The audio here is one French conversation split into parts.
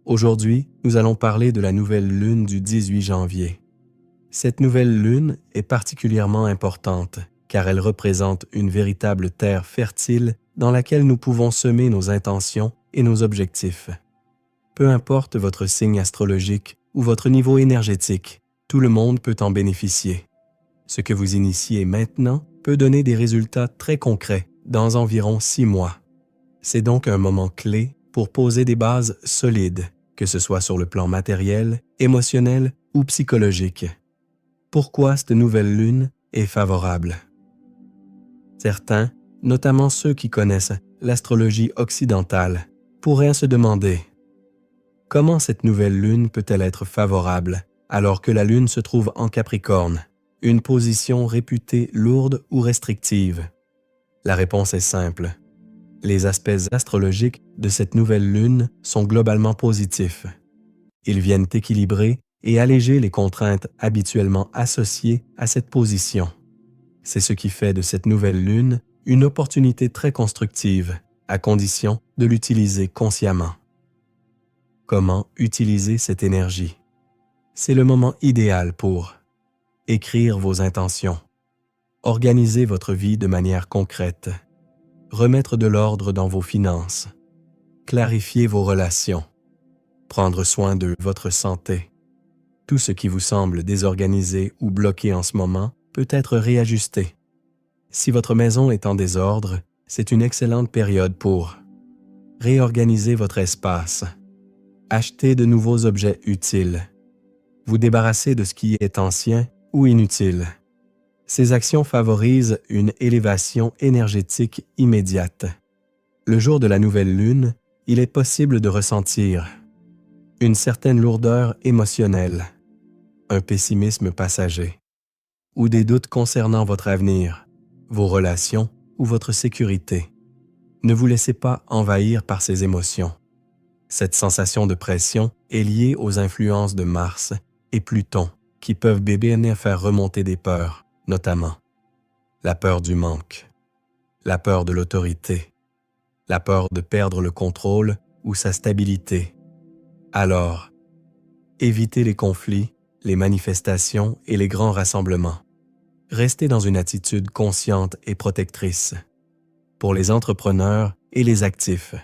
Aujourd'hui, nous allons parler de la nouvelle lune du 18 janvier. Cette nouvelle lune est particulièrement importante car elle représente une véritable terre fertile dans laquelle nous pouvons semer nos intentions et nos objectifs. Peu importe votre signe astrologique ou votre niveau énergétique, tout le monde peut en bénéficier. Ce que vous initiez maintenant peut donner des résultats très concrets dans environ 6 mois. C'est donc un moment clé pour poser des bases solides, que ce soit sur le plan matériel, émotionnel ou psychologique. Pourquoi cette nouvelle lune est favorable? Certains, notamment ceux qui connaissent l'astrologie occidentale, pourraient se demander comment cette nouvelle lune peut-elle être favorable alors que la lune se trouve en Capricorne, une position réputée lourde ou restrictive? La réponse est simple. Les aspects astrologiques de cette nouvelle lune sont globalement positifs. Ils viennent équilibrer et alléger les contraintes habituellement associées à cette position. C'est ce qui fait de cette nouvelle lune une opportunité très constructive, à condition de l'utiliser consciemment. Comment utiliser cette énergie? C'est le moment idéal pour écrire vos intentions, organiser votre vie de manière concrète, remettre de l'ordre dans vos finances, clarifier vos relations, prendre soin de votre santé. Tout ce qui vous semble désorganisé ou bloqué en ce moment peut être réajusté. Si votre maison est en désordre, c'est une excellente période pour réorganiser votre espace, acheter de nouveaux objets utiles, vous débarrasser de ce qui est ancien ou inutile. Ces actions favorisent une élévation énergétique immédiate. Le jour de la nouvelle lune, il est possible de ressentir une certaine lourdeur émotionnelle, un pessimisme passager, ou des doutes concernant votre avenir, vos relations ou votre sécurité. Ne vous laissez pas envahir par ces émotions. Cette sensation de pression est liée aux influences de Mars et Pluton qui peuvent bien faire remonter des peurs, notamment la peur du manque, la peur de l'autorité, la peur de perdre le contrôle ou sa stabilité. Alors, évitez les conflits, les manifestations et les grands rassemblements. Restez dans une attitude consciente et protectrice. Pour les entrepreneurs et les actifs,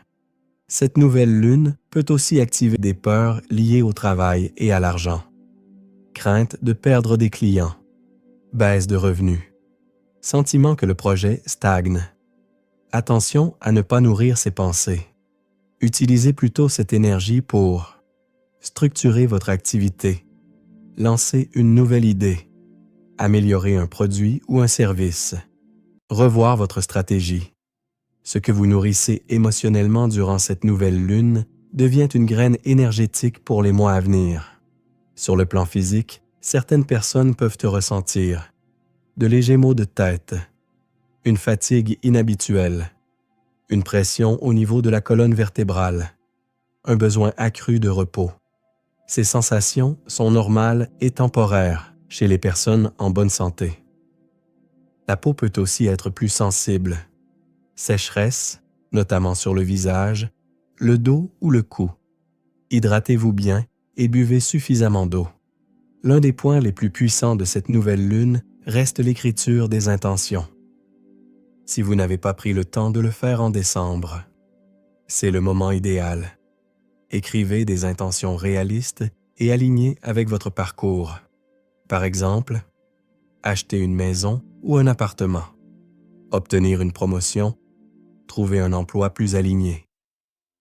cette nouvelle lune peut aussi activer des peurs liées au travail et à l'argent. Crainte de perdre des clients, baisse de revenus, sentiment que le projet stagne. Attention à ne pas nourrir ces pensées. Utilisez plutôt cette énergie pour structurer votre activité, lancer une nouvelle idée, améliorer un produit ou un service, revoir votre stratégie. Ce que vous nourrissez émotionnellement durant cette nouvelle lune devient une graine énergétique pour les mois à venir. Sur le plan physique, certaines personnes peuvent ressentir de légers maux de tête, une fatigue inhabituelle, une pression au niveau de la colonne vertébrale, un besoin accru de repos. Ces sensations sont normales et temporaires chez les personnes en bonne santé. La peau peut aussi être plus sensible. Sécheresse, notamment sur le visage, le dos ou le cou. Hydratez-vous bien et buvez suffisamment d'eau. L'un des points les plus puissants de cette nouvelle lune reste l'écriture des intentions. Si vous n'avez pas pris le temps de le faire en décembre, c'est le moment idéal. Écrivez des intentions réalistes et alignées avec votre parcours. Par exemple, acheter une maison ou un appartement, obtenir une promotion, trouver un emploi plus aligné,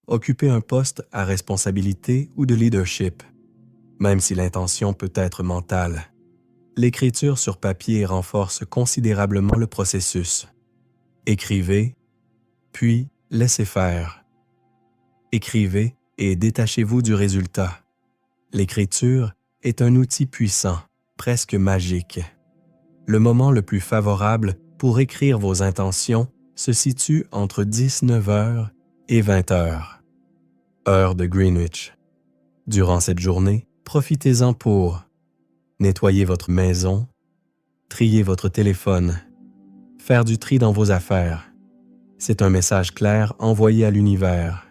occuper un poste à responsabilité ou de leadership. Même si l'intention peut être mentale, l'écriture sur papier renforce considérablement le processus. Écrivez, puis laissez faire. Écrivez et détachez-vous du résultat. L'écriture est un outil puissant, presque magique. Le moment le plus favorable pour écrire vos intentions se situe entre 19h et 20h, heure de Greenwich. Durant cette journée, profitez-en pour nettoyer votre maison, trier votre téléphone, faire du tri dans vos affaires. C'est un message clair envoyé à l'univers.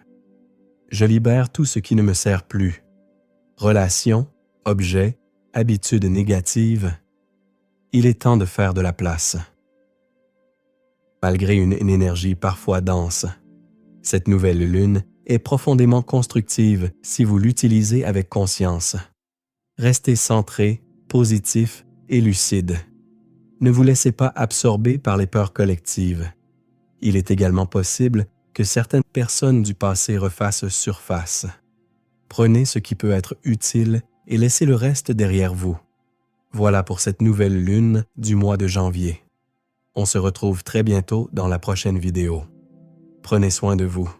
Je libère tout ce qui ne me sert plus. Relations, objets, habitudes négatives. Il est temps de faire de la place. Malgré une énergie parfois dense, cette nouvelle lune est profondément constructive si vous l'utilisez avec conscience. Restez centré, positif et lucide. Ne vous laissez pas absorber par les peurs collectives. Il est également possible que certaines personnes du passé refassent surface. Prenez ce qui peut être utile et laissez le reste derrière vous. Voilà pour cette nouvelle lune du mois de janvier. On se retrouve très bientôt dans la prochaine vidéo. Prenez soin de vous.